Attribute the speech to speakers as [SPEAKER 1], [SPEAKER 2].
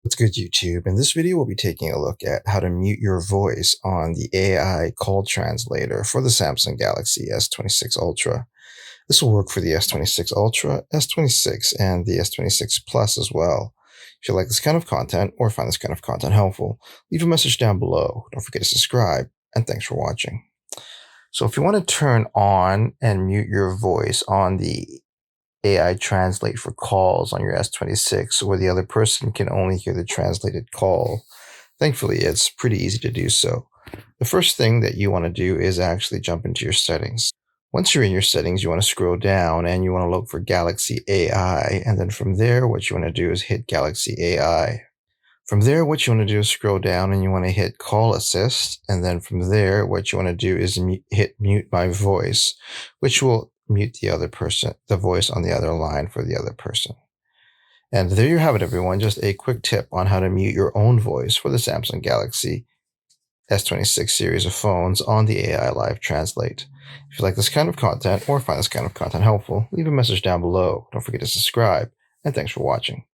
[SPEAKER 1] What's good, YouTube? In this video, we'll be taking a look at how to mute your voice on the AI call translator for the Samsung Galaxy S26 Ultra. This will work for the S26 Ultra, S26, and the S26 Plus as well. If you like this kind of content or find this kind of content helpful, leave a message down below. Don't forget to subscribe, and thanks for watching. So if you want to turn on and mute your voice on the AI translate for calls on your S26 where the other person can only hear the translated call. Thankfully, it's pretty easy to do so. The first thing that you want to do is actually jump into your settings. Once you're in your settings, you want to scroll down and you want to look for Galaxy AI. And then from there, what you want to do is hit Galaxy AI. From there, what you want to do is scroll down and you want to hit Call Assist. And then from there, what you want to do is hit Mute My Voice, which will mute the other person, the voice on the other line for the other person. And there you have it, everyone. Just a quick tip on how to mute your own voice for the Samsung Galaxy S26 series of phones on the AI Live Translate. If you like this kind of content or find this kind of content helpful, leave a message down below. Don't forget to subscribe, and thanks for watching.